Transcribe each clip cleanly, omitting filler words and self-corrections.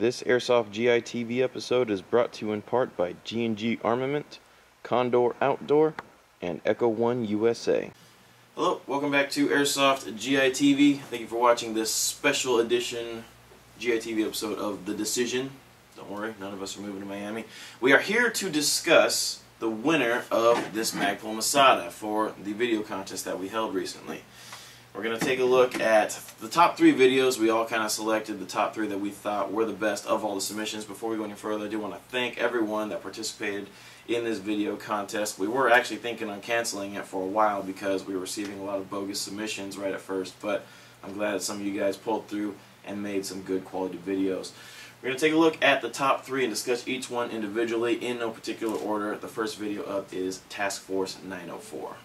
This Airsoft GI-TV episode is brought to you in part by G&G Armament, Condor Outdoor, and Echo One USA. Hello, welcome back to Airsoft GI-TV. Thank you for watching this special edition GI-TV episode of The Decision. Don't worry, none of us are moving to Miami. We are here to discuss the winner of this Magpul Masada for the video contest that we held recently. We're going to take a look at the top 3 videos. We all kind of selected the top 3 that we thought were the best of all the submissions. Before we go any further, I do want to thank everyone that participated in this video contest. We were actually thinking on canceling it for a while because we were receiving a lot of bogus submissions right at first, but I'm glad that some of you guys pulled through and made some good quality videos. We're going to take a look at the top 3 and discuss each one individually in no particular order. The first video up is Task Force 904.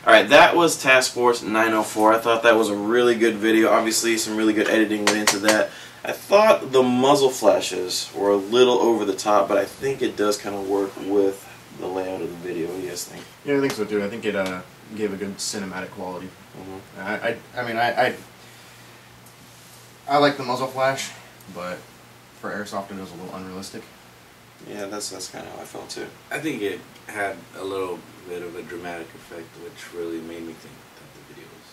Alright, that was Task Force 904. I thought that was a really good video. Obviously, some really good editing went into that. I thought the muzzle flashes were a little over the top, but I think it does kind of work with the layout of the video. What do you guys think? Yeah, I think so too. I think it gave a good cinematic quality. Mm-hmm. I like the muzzle flash, but for Airsoft it was a little unrealistic. Yeah, that's kind of how I felt too. I think it had a little bit of a dramatic effect, which really made me think that the video was...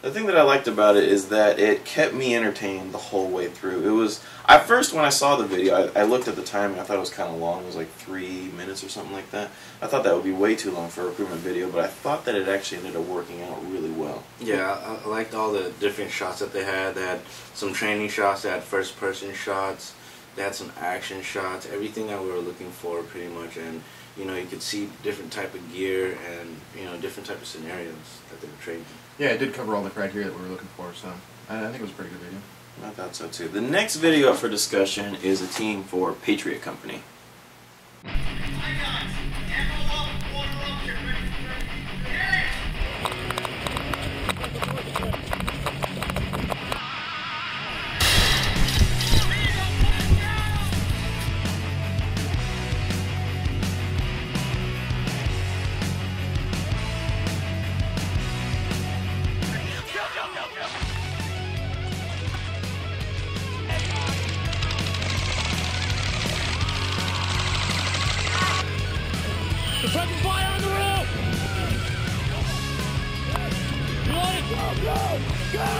The thing that I liked about it is that it kept me entertained the whole way through. It was, at first when I saw the video, I looked at the time and I thought it was kind of long. It was like 3 minutes or something like that. I thought that would be way too long for a recruitment video, but I thought that it actually ended up working out really well. Yeah, I liked all the different shots that they had. They had some training shots, they had first-person shots, they had some action shots, everything that we were looking for pretty much, and you know, you could see different type of gear and, you know, different type of scenarios that they were training. Yeah, it did cover all the criteria that we were looking for, so I think it was a pretty good video. I thought so too. The next video up for discussion is a team for Patriot Company. Pressure fire on the roof! You want it? Go, go, go!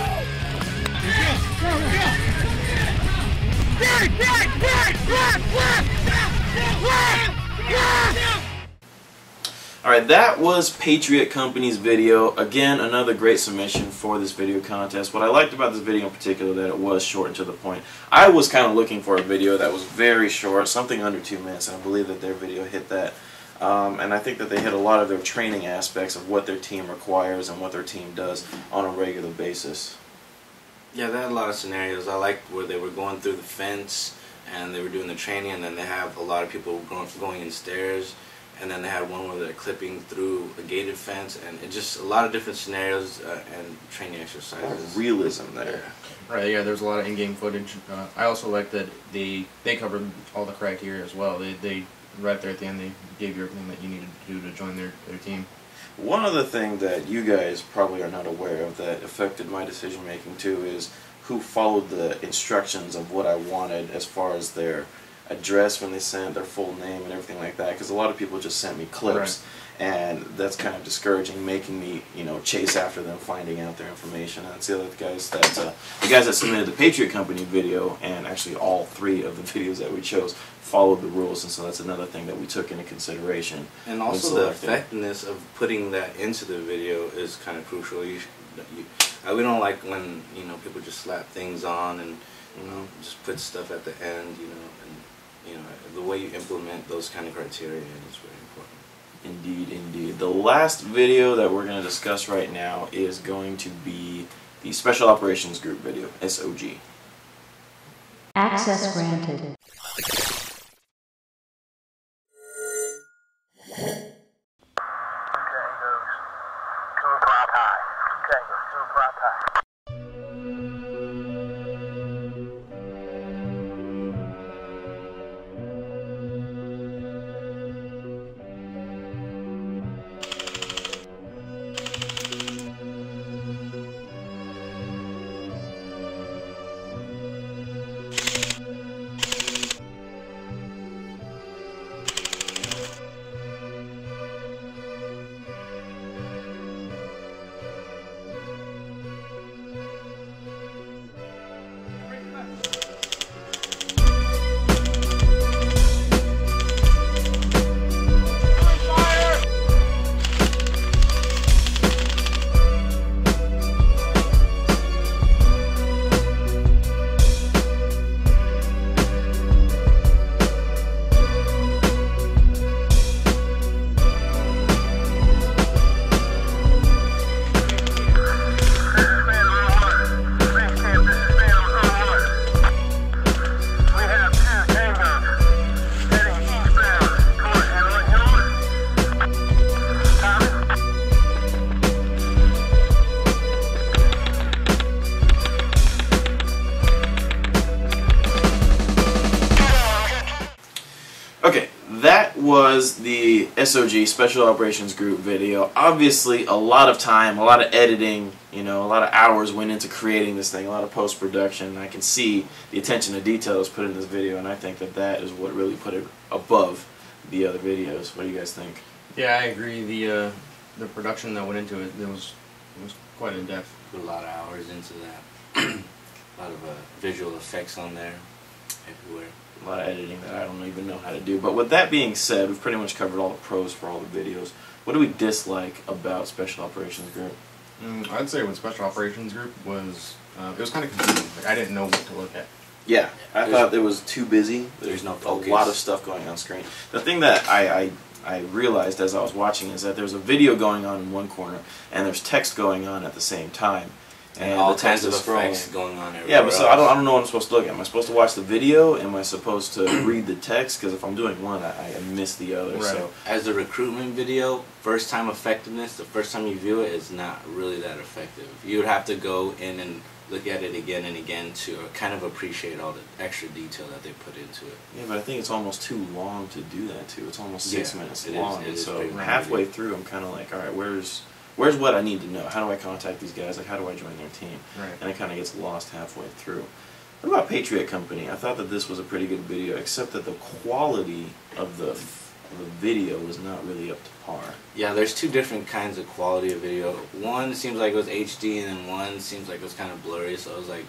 Alright, that was Patriot Company's video. Again, another great submission for this video contest. What I liked about this video in particular, that it was short and to the point. I was kind of looking for a video that was very short, something under 2 minutes, and I believe that their video hit that. And I think that they hit a lot of their training aspects of what their team requires and what their team does on a regular basis. Yeah, they had a lot of scenarios. I liked where they were going through the fence and they were doing the training, and then they have a lot of people going in stairs, and then they had one where they're clipping through a gated fence, and it just a lot of different scenarios and training exercises. A lot of realism there. Right, yeah, there's a lot of in-game footage. I also like that they covered all the criteria as well. They right there at the end, they gave you everything that you needed to do to join their team. One other thing that you guys probably are not aware of that affected my decision making too is who followed the instructions of what I wanted as far as their address when they sent their full name and everything like that, because a lot of people just sent me clips, and that's kind of discouraging, making me, you know, chase after them, finding out their information. And it's the other guys that the guys that submitted the Patriot Company video, and actually all 3 of the videos that we chose followed the rules, and so that's another thing that we took into consideration. And also the effectiveness of putting that into the video is kind of crucial. We don't like when, you know, people just slap things on and, you know, just put stuff at the end, you know, and, you know, the way you implement those kind of criteria is very important. Indeed, indeed. The last video that we're going to discuss right now is going to be the Special Operations Group video, SOG. Access granted. Okay, that was the SOG Special Operations Group video. Obviously, a lot of time, a lot of editing, you know, a lot of hours went into creating this thing, a lot of post-production. I can see the attention to detail that was put in this video, and I think that that is what really put it above the other videos. What do you guys think? Yeah, I agree. The production that went into it, it was quite in depth. Put a lot of hours into that. A lot of visual effects on there, everywhere. A lot of editing that I don't even know how to do. But with that being said, we've pretty much covered all the pros for all the videos. What do we dislike about Special Operations Group? I'd say with Special Operations Group was, it was kind of confusing. Like, I didn't know what to look at. Yeah, I thought it was too busy. There's no a focus. lot of stuff going on screen. The thing that I realized as I was watching is that there's a video going on in one corner and there's text going on at the same time. And all kinds of effects going on everywhere. Yeah, but so I don't know what I'm supposed to look at. Am I supposed to watch the video? Am I supposed to read the text? Because if I'm doing one, I miss the other. Right. So as a recruitment video, first time effectiveness, the first time you view it is not really that effective. You would have to go in and look at it again and again to kind of appreciate all the extra detail that they put into it. yeah, but I think it's almost too long to do that too. It's almost 6 minutes it long. is And so pretty long. halfway through, I'm kind of like, all right, where's what I need to know? How do I contact these guys? Like, how do I join their team? Right. And it kind of gets lost halfway through. What about Patriot Company? I thought that this was a pretty good video, except that the quality of the video was not really up to par. Yeah, there's two different kinds of quality of video. One seems like it was HD, and then one seems like it was kind of blurry. So it was like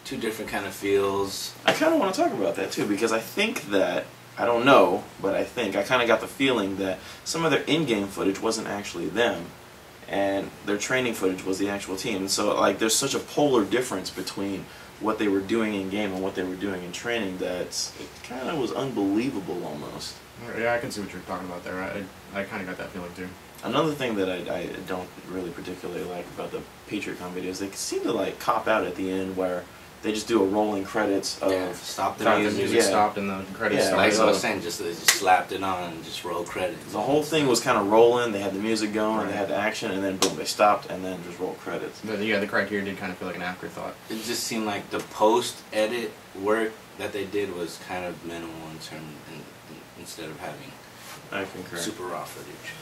two different kind of feels. I kind of want to talk about that too, because I think that, I don't know, but I kind of got the feeling that some of their in-game footage wasn't actually them, and their training footage was the actual team. And so, like, there's such a polar difference between what they were doing in game and what they were doing in training that it kind of was unbelievable almost. Yeah, I can see what you're talking about there. I kind of got that feeling too. Another thing that I don't really particularly like about the Patriot Company videos, they seem to like cop out at the end where they just do a rolling credits of stop the The music. music stopped and the credits Yeah, started. Like I was saying, they just slapped it on and just roll credits. The whole thing was kind of rolling. They had the music going, they had the action, and then boom, they stopped, and then just roll credits. But yeah, the criteria did kind of feel like an afterthought. It just seemed like the post-edit work that they did was kind of minimal instead of having I concur. super raw footage.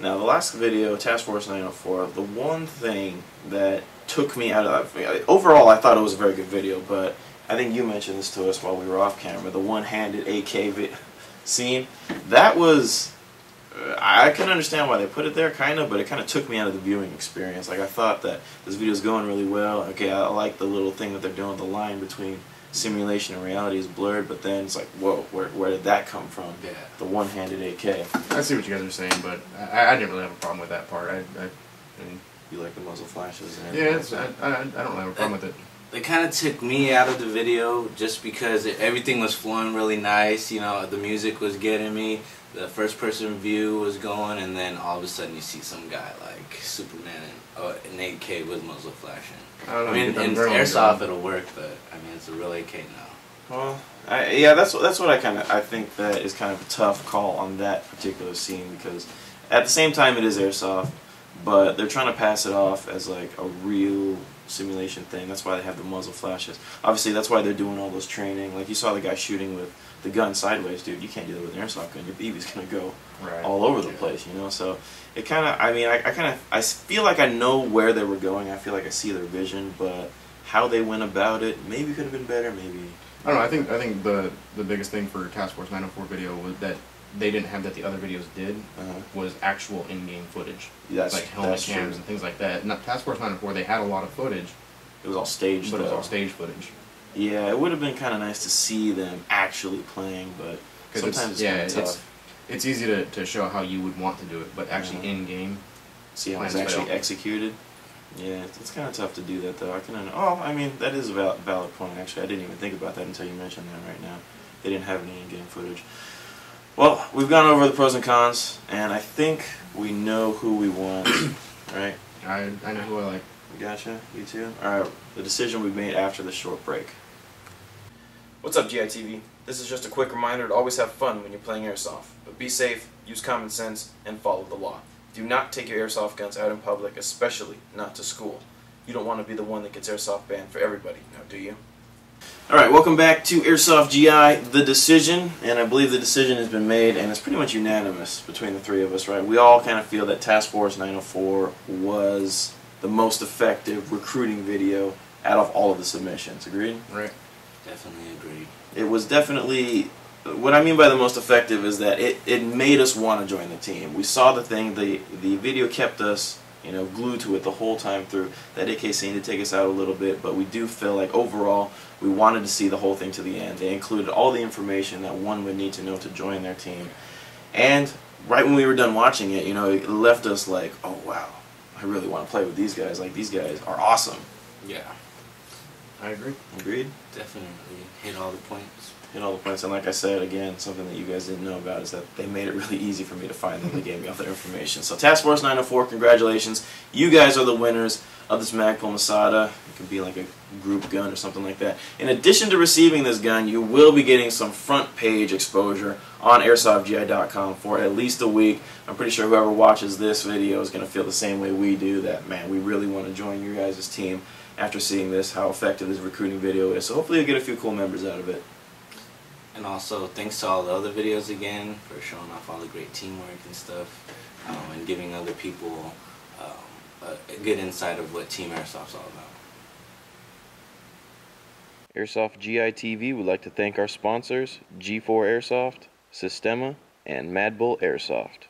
Now, the last video, Task Force 904, the one thing that took me out of that, overall I thought it was a very good video, but I think you mentioned this to us while we were off camera, the one-handed AK scene. That was, I can understand why they put it there, kind of, but it kind of took me out of the viewing experience. Like, I thought that this video was going really well. Okay, I like the little thing that they're doing, the line between simulation and reality is blurred, but then it's like, whoa, where did that come from? Yeah. The one-handed AK. I see what you guys are saying, but I didn't really have a problem with that part. I mean, You like the muzzle flashes and yeah, everything like that? I don't have a problem with it. It kind of took me out of the video just because everything was flowing really nice. You know, the music was getting me, the first-person view was going, and then all of a sudden you see some guy like Superman in an AK with muzzle flashing. I mean, in Airsoft it'll work, but I mean it's a real AK now. Well, yeah, that's what I think that is kind of a tough call on that particular scene, because at the same time it is Airsoft, but they're trying to pass it off as like a real simulation thing. That's why they have the muzzle flashes. Obviously, that's why they're doing all those training. Like, you saw the guy shooting with the gun sideways, dude. You can't do that with an airsoft gun. Your BB's gonna go all over the place, you know. So it kind of, I mean, I feel like I know where they were going. I feel like I see their vision, but how they went about it maybe could have been better. Maybe I don't know. I think the biggest thing for Task Force 904 video was that they didn't have that the other videos did was actual in-game footage. That's, like helmet cams and things like that. Not Task Force 904, they had a lot of footage. It was all staged, but it was all stage footage. Yeah, it would have been kind of nice to see them actually playing, but sometimes it's kind of tough. It's easy to show how you would want to do it, but actually in-game, see how it's actually executed. Yeah, it's kind of tough to do that, though. I mean, that is a valid point, actually. I didn't even think about that until you mentioned that right now. They didn't have any in-game footage. Well, we've gone over the pros and cons, and I think we know who we want, right? I know who I like. Gotcha, you too? Alright, the decision we made after the short break. What's up, GITV? This is just a quick reminder to always have fun when you're playing Airsoft, but be safe, use common sense, and follow the law. Do not take your Airsoft guns out in public, especially not to school. You don't want to be the one that gets Airsoft banned for everybody, now do you? Alright, welcome back to Airsoft GI, the decision, and I believe the decision has been made, and it's pretty much unanimous between the three of us, right? We all kind of feel that Task Force 904 was the most effective recruiting video out of all of the submissions. Agreed? Right. Definitely agreed. It was definitely, what I mean by the most effective is that it made us want to join the team. We saw the thing, the video kept us, you know, glued to it the whole time through. That AK scene did take us out a little bit, but we do feel like overall we wanted to see the whole thing to the end. They included all the information that one would need to know to join their team. And right when we were done watching it, you know, it left us like, oh wow, I really want to play with these guys. Like, these guys are awesome. Yeah. I agree. Agreed? Definitely hit all the points. Hit all the points. And like I said, again, something that you guys didn't know about is that they made it really easy for me to find them. They gave me all their information. So Task Force 904, congratulations. You guys are the winners of this Magpul Masada. It could be like a group gun or something like that. In addition to receiving this gun, you will be getting some front page exposure on airsoftgi.com for at least a week. I'm pretty sure whoever watches this video is going to feel the same way we do, that, man, we really want to join your guys' team after seeing this, how effective this recruiting video is. So hopefully you'll get a few cool members out of it. And also, thanks to all the other videos again for showing off all the great teamwork and stuff, and giving other people a good insight of what Team Airsoft's all about. Airsoft GI-TV would like to thank our sponsors, G4 Airsoft, Sistema, and Mad Bull Airsoft.